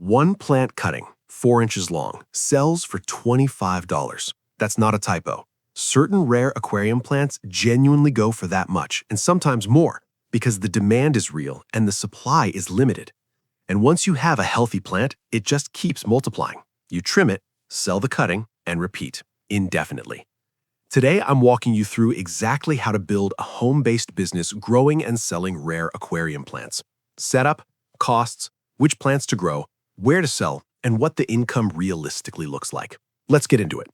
One plant cutting, 4 inches long, sells for $25. That's not a typo. Certain rare aquarium plants genuinely go for that much, and sometimes more, because the demand is real and the supply is limited. And once you have a healthy plant, it just keeps multiplying. You trim it, sell the cutting, and repeat indefinitely. Today, I'm walking you through exactly how to build a home-based business growing and selling rare aquarium plants. Setup, costs, which plants to grow, where to sell, and what the income realistically looks like. Let's get into it.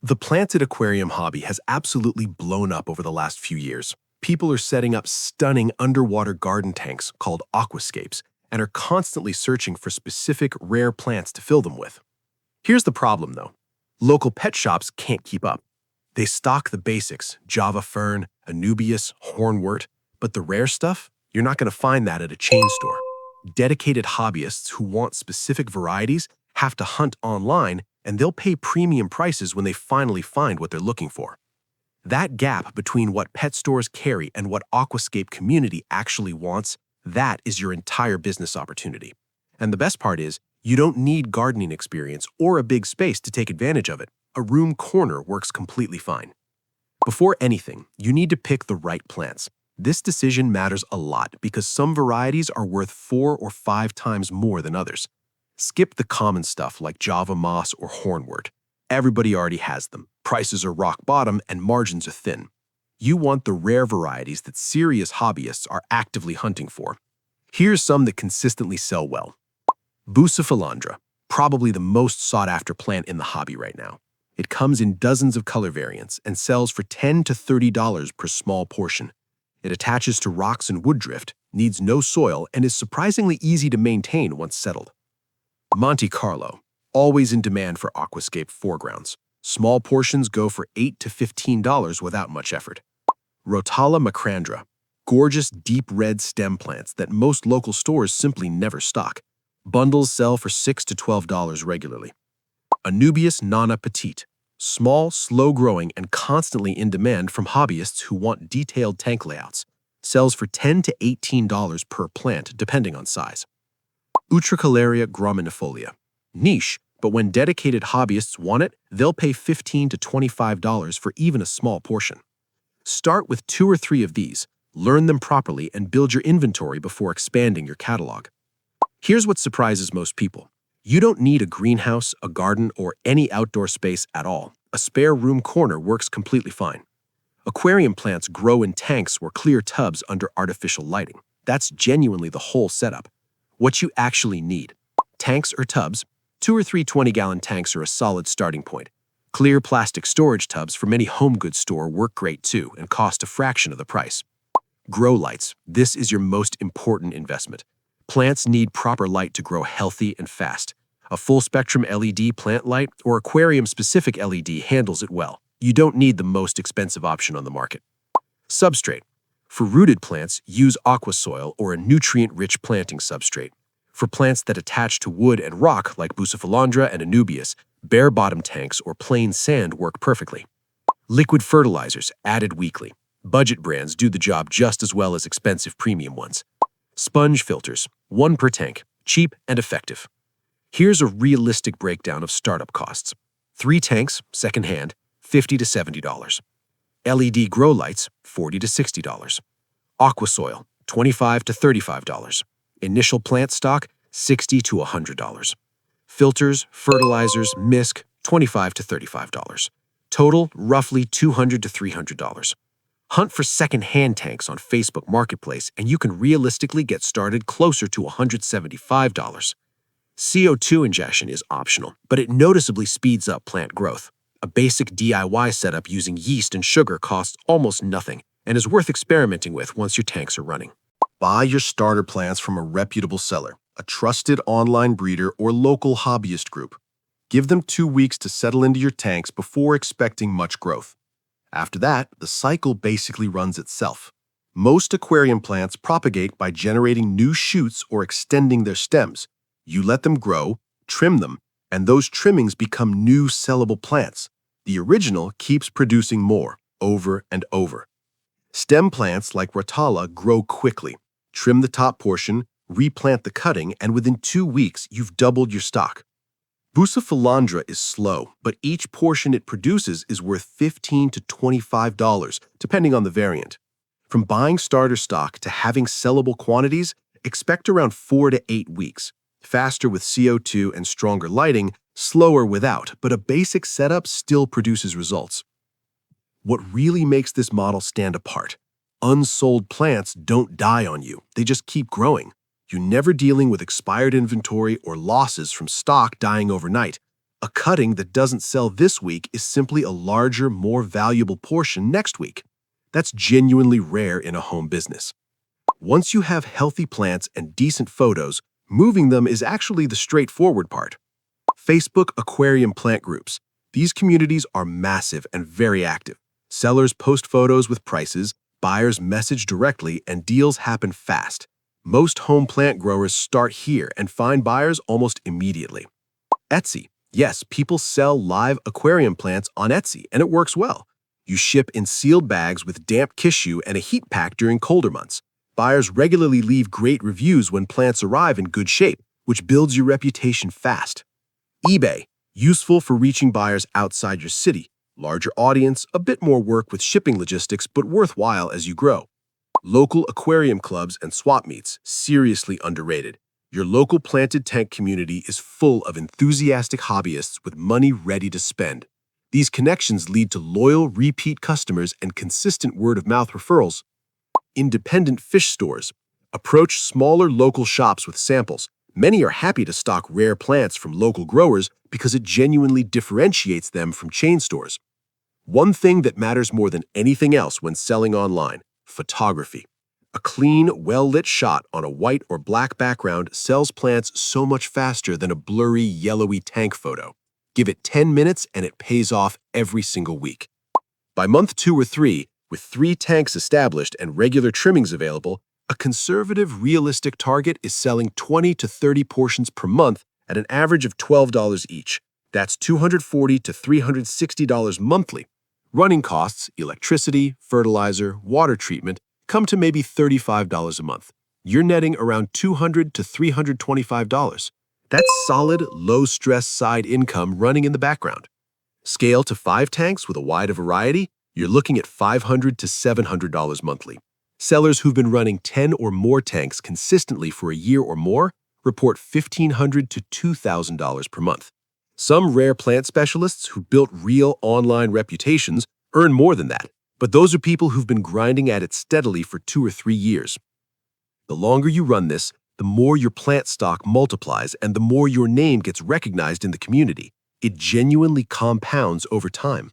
The planted aquarium hobby has absolutely blown up over the last few years. People are setting up stunning underwater garden tanks called aquascapes and are constantly searching for specific rare plants to fill them with. Here's the problem, though. Local pet shops can't keep up. They stock the basics, Java fern, Anubis, hornwort, but the rare stuff, you're not going to find that at a chain store. Dedicated hobbyists who want specific varieties have to hunt online, and they'll pay premium prices when they finally find what they're looking for. That gap between what pet stores carry and what aquascape community actually wants, that is your entire business opportunity. And the best part is, you don't need gardening experience or a big space to take advantage of it. A room corner works completely fine. Before anything, you need to pick the right plants. This decision matters a lot because some varieties are worth 4 or 5 times more than others. Skip the common stuff like Java moss or hornwort. Everybody already has them. Prices are rock bottom and margins are thin. You want the rare varieties that serious hobbyists are actively hunting for. Here's some that consistently sell well. Bucephalid, probably the most sought-after plant in the hobby right now. It comes in dozens of color variants and sells for $10 to $30 per small portion. It attaches to rocks and wood drift, needs no soil, and is surprisingly easy to maintain once settled. Monte Carlo, always in demand for aquascape foregrounds. Small portions go for $8 to $15 without much effort. Rotala macrandra, gorgeous deep red stem plants that most local stores simply never stock. Bundles sell for $6 to $12 regularly. Anubis nana Petite, small, slow-growing, and constantly in demand from hobbyists who want detailed tank layouts. Sells for $10 to $18 per plant, depending on size. Utricularia graminifolia, niche, but when dedicated hobbyists want it, they'll pay $15 to $25 for even a small portion. Start with 2 or 3 of these, learn them properly, and build your inventory before expanding your catalog. Here's what surprises most people. You don't need a greenhouse, a garden, or any outdoor space at all. A spare room corner works completely fine. Aquarium plants grow in tanks or clear tubs under artificial lighting. That's genuinely the whole setup. What you actually need: tanks or tubs. 2 or 3 20-gallon tanks are a solid starting point. Clear plastic storage tubs from any home goods store work great too and cost a fraction of the price. Grow lights. This is your most important investment. Plants need proper light to grow healthy and fast. A full-spectrum LED plant light or aquarium-specific LED handles it well. You don't need the most expensive option on the market. Substrate. For rooted plants, use aqua soil or a nutrient-rich planting substrate. For plants that attach to wood and rock like Bucephalid and Anubis, bare-bottom tanks or plain sand work perfectly. Liquid fertilizers added weekly. Budget brands do the job just as well as expensive premium ones. Sponge filters, 1 per tank, cheap and effective. Here's a realistic breakdown of startup costs. 3 tanks, second-hand, $50 to $70. LED grow lights, $40 to $60. Aqua soil, $25 to $35. Initial plant stock, $60 to $100. Filters, fertilizers, mist, $25 to $35. Total, roughly $200 to $300. Hunt for second-hand tanks on Facebook Marketplace, and you can realistically get started closer to $175. CO2 injection is optional, but it noticeably speeds up plant growth. A basic DIY setup using yeast and sugar costs almost nothing and is worth experimenting with once your tanks are running. Buy your starter plants from a reputable seller, a trusted online breeder, or local hobbyist group. Give them 2 weeks to settle into your tanks before expecting much growth. After that, the cycle basically runs itself. Most aquarium plants propagate by generating new shoots or extending their stems. You let them grow, trim them, and those trimmings become new sellable plants. The original keeps producing more, over and over. Stem plants like Rotala grow quickly. Trim the top portion, replant the cutting, and within 2 weeks, you've doubled your stock. Bucephalid is slow, but each portion it produces is worth $15 to $25, depending on the variant. From buying starter stock to having sellable quantities, expect around 4 to 8 weeks. Faster with CO2 and stronger lighting, slower without, but a basic setup still produces results. What really makes this model stand apart? Unsold plants don't die on you, they just keep growing. You're never dealing with expired inventory or losses from stock dying overnight. A cutting that doesn't sell this week is simply a larger, more valuable portion next week. That's genuinely rare in a home business. Once you have healthy plants and decent photos, moving them is actually the straightforward part. Facebook Aquarium plant groups. These communities are massive and very active. Sellers post photos with prices, buyers message directly, and deals happen fast. Most home plant growers start here and find buyers almost immediately. Etsy. Yes, people sell live aquarium plants on Etsy, and it works well. You ship in sealed bags with damp tissue and a heat pack during colder months. Buyers regularly leave great reviews when plants arrive in good shape, which builds your reputation fast. eBay. Useful for reaching buyers outside your city. Larger audience, a bit more work with shipping logistics, but worthwhile as you grow. Local aquarium clubs and swap meets, seriously underrated. Your local planted tank community is full of enthusiastic hobbyists with money ready to spend. These connections lead to loyal, repeat customers and consistent word-of-mouth referrals. Independent fish stores. Approach smaller local shops with samples. Many are happy to stock rare plants from local growers because it genuinely differentiates them from chain stores. One thing that matters more than anything else when selling online: photography. A clean, well-lit shot on a white or black background sells plants so much faster than a blurry, yellowy tank photo. Give it 10 minutes and it pays off every single week. By month 2 or 3, with 3 tanks established and regular trimmings available, a conservative, realistic target is selling 20 to 30 portions per month at an average of $12 each. That's $240 to $360 monthly. Running costs, electricity, fertilizer, water treatment, come to maybe $35 a month. You're netting around $200 to $325. That's solid, low-stress side income running in the background. Scale to 5 tanks with a wider variety, you're looking at $500 to $700 monthly. Sellers who've been running 10 or more tanks consistently for a year or more report $1,500 to $2,000 per month. Some rare plant specialists who built real online reputations earn more than that, but those are people who've been grinding at it steadily for 2 or 3 years. The longer you run this, the more your plant stock multiplies and the more your name gets recognized in the community. It genuinely compounds over time.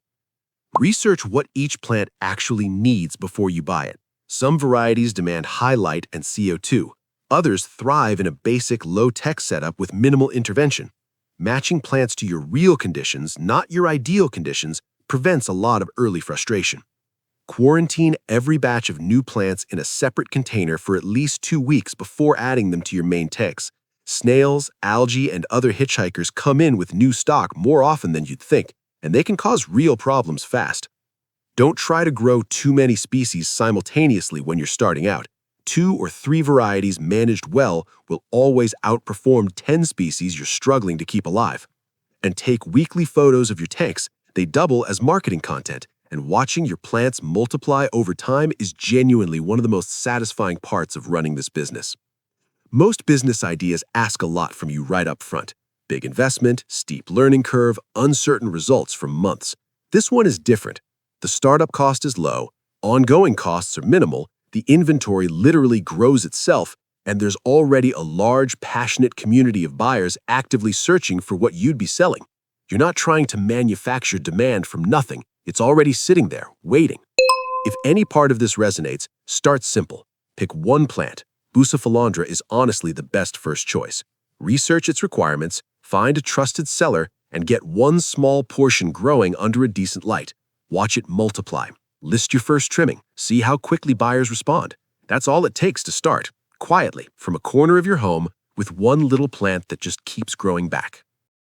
Research what each plant actually needs before you buy it. Some varieties demand high light and CO2. Others thrive in a basic, low-tech setup with minimal intervention. Matching plants to your real conditions, not your ideal conditions, prevents a lot of early frustration. Quarantine every batch of new plants in a separate container for at least 2 weeks before adding them to your main tanks. Snails, algae, and other hitchhikers come in with new stock more often than you'd think, and they can cause real problems fast. Don't try to grow too many species simultaneously when you're starting out. 2 or 3 varieties managed well will always outperform 10 species you're struggling to keep alive. And take weekly photos of your tanks. They double as marketing content, and watching your plants multiply over time is genuinely one of the most satisfying parts of running this business. Most business ideas ask a lot from you right up front. Big investment, steep learning curve, uncertain results for months. This one is different. The startup cost is low, ongoing costs are minimal, the inventory literally grows itself, and there's already a large, passionate community of buyers actively searching for what you'd be selling. You're not trying to manufacture demand from nothing. It's already sitting there, waiting. If any part of this resonates, start simple. Pick one plant. Bucephalid is honestly the best first choice. Research its requirements, find a trusted seller, and get one small portion growing under a decent light. Watch it multiply. List your first trimming. See how quickly buyers respond. That's all it takes to start, quietly, from a corner of your home, with one little plant that just keeps growing back.